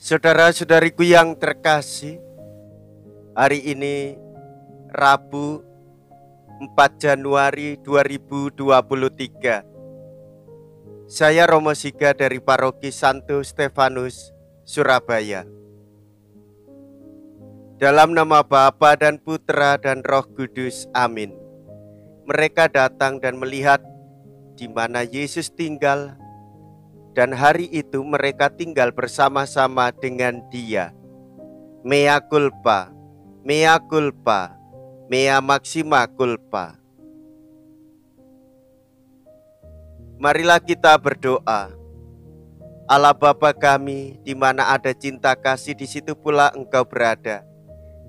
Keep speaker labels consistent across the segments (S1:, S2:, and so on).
S1: Saudara-saudariku yang terkasih, hari ini Rabu 4 Januari 2023. Saya Romo Siga dari Paroki Santo Stefanus, Surabaya. Dalam nama Bapa dan Putra dan Roh Kudus, amin. Mereka datang dan melihat di mana Yesus tinggal, dan hari itu mereka tinggal bersama-sama dengan Dia. Mea culpa, mea culpa, mea maxima culpa. Marilah kita berdoa. Allah Bapa kami, di mana ada cinta kasih, di situ pula Engkau berada.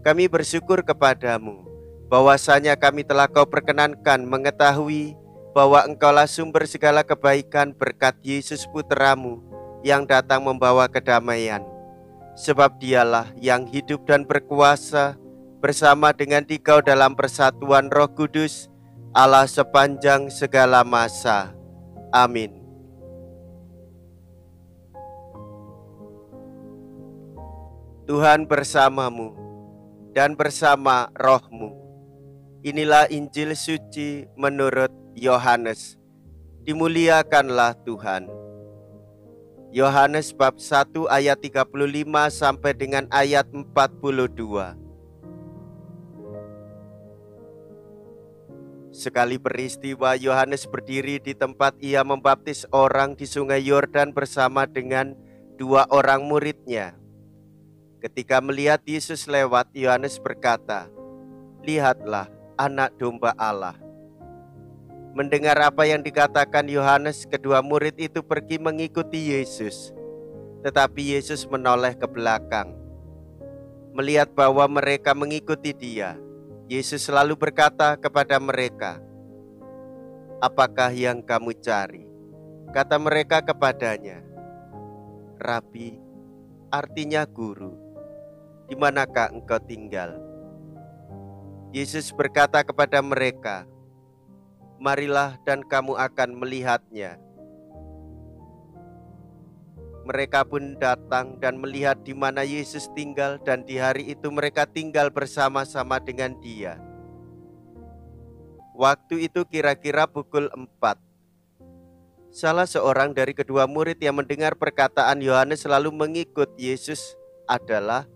S1: Kami bersyukur kepadamu, bahwasanya kami telah Kau perkenankan mengetahui bahwa Engkaulah sumber segala kebaikan berkat Yesus Putramu yang datang membawa kedamaian. Sebab Dialah yang hidup dan berkuasa bersama dengan Dikau dalam persatuan Roh Kudus, Allah sepanjang segala masa. Amin. Tuhan bersamamu dan bersama rohmu. Inilah Injil suci menurut Yohanes. Dimuliakanlah Tuhan. Yohanes bab 1 ayat 35 sampai dengan ayat 42. Sekali peristiwa, Yohanes berdiri di tempat ia membaptis orang di sungai Yordan bersama dengan 2 orang muridnya. Ketika melihat Yesus lewat, Yohanes berkata, "Lihatlah anak domba Allah." Mendengar apa yang dikatakan Yohanes, kedua murid itu pergi mengikuti Yesus. Tetapi Yesus menoleh ke belakang. Melihat bahwa mereka mengikuti Dia, Yesus selalu berkata kepada mereka, "Apakah yang kamu cari?" Kata mereka kepadanya, "Rabi," artinya guru, "di manakah engkau tinggal?" Yesus berkata kepada mereka, "Marilah dan kamu akan melihatnya." Mereka pun datang dan melihat di mana Yesus tinggal, dan di hari itu mereka tinggal bersama-sama dengan Dia. Waktu itu kira-kira pukul 4. Salah seorang dari kedua murid yang mendengar perkataan Yohanes selalu mengikut Yesus adalah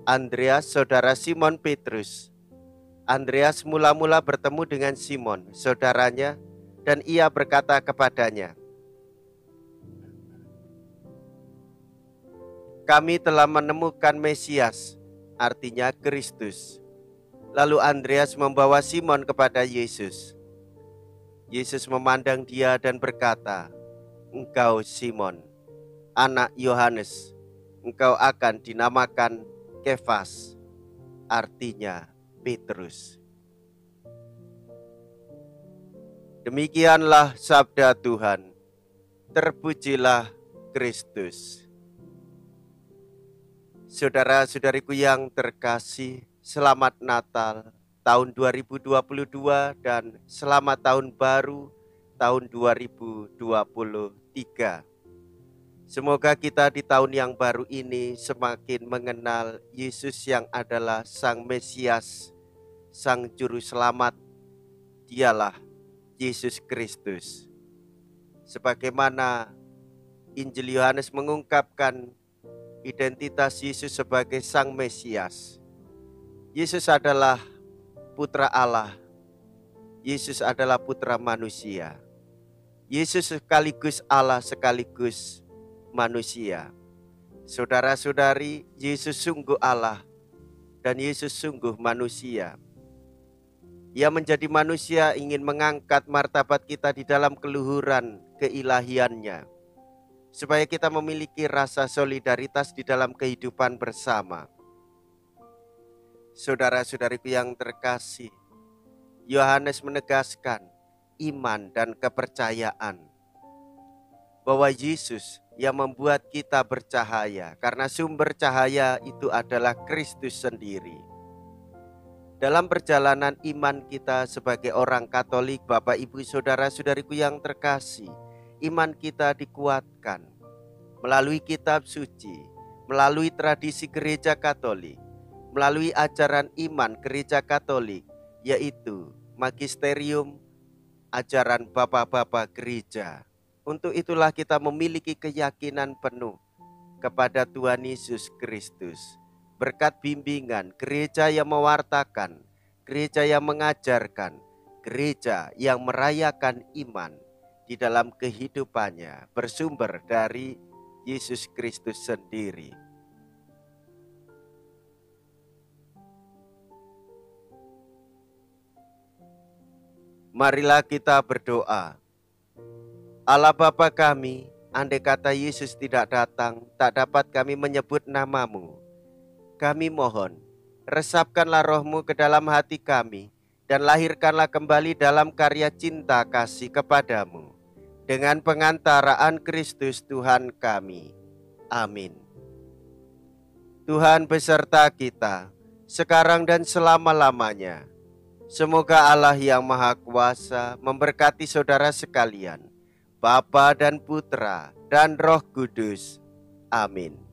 S1: Andreas, saudara Simon Petrus. Andreas mula-mula bertemu dengan Simon, saudaranya, dan ia berkata kepadanya, "Kami telah menemukan Mesias," artinya Kristus. Lalu Andreas membawa Simon kepada Yesus. Yesus memandang dia dan berkata, "Engkau Simon, anak Yohanes, engkau akan dinamakan Kefas," artinya Petrus. Demikianlah sabda Tuhan. Terpujilah Kristus. Saudara-saudariku yang terkasih, selamat Natal tahun 2022 dan selamat tahun baru tahun 2023. Semoga kita di tahun yang baru ini semakin mengenal Yesus yang adalah Sang Mesias, Sang Juru Selamat. Dialah Yesus Kristus. Sebagaimana Injil Yohanes mengungkapkan identitas Yesus sebagai Sang Mesias. Yesus adalah Putra Allah. Yesus adalah Putra manusia. Yesus sekaligus Allah sekaligus manusia. Saudara-saudari, Yesus sungguh Allah dan Yesus sungguh manusia. Ia menjadi manusia ingin mengangkat martabat kita di dalam keluhuran keilahiannya, supaya kita memiliki rasa solidaritas di dalam kehidupan bersama. Saudara-saudariku yang terkasih, Yohanes menegaskan iman dan kepercayaan bahwa Yesus yang membuat kita bercahaya, karena sumber cahaya itu adalah Kristus sendiri. Dalam perjalanan iman kita sebagai orang Katolik, Bapak, Ibu, saudara-saudariku yang terkasih, iman kita dikuatkan melalui kitab suci, melalui tradisi Gereja Katolik, melalui ajaran iman Gereja Katolik, yaitu magisterium, ajaran Bapak-Bapak Gereja. Untuk itulah kita memiliki keyakinan penuh kepada Tuhan Yesus Kristus. Berkat bimbingan gereja yang mewartakan, gereja yang mengajarkan, gereja yang merayakan iman di dalam kehidupannya bersumber dari Yesus Kristus sendiri. Marilah kita berdoa. Allah Bapa kami, andai kata Yesus tidak datang, tak dapat kami menyebut nama-Mu. Kami mohon, resapkanlah roh-Mu ke dalam hati kami, dan lahirkanlah kembali dalam karya cinta kasih kepadamu, dengan pengantaraan Kristus Tuhan kami. Amin. Tuhan beserta kita, sekarang dan selama-lamanya. Semoga Allah yang Maha Kuasa memberkati saudara sekalian, Bapa dan Putra dan Roh Kudus. Amin.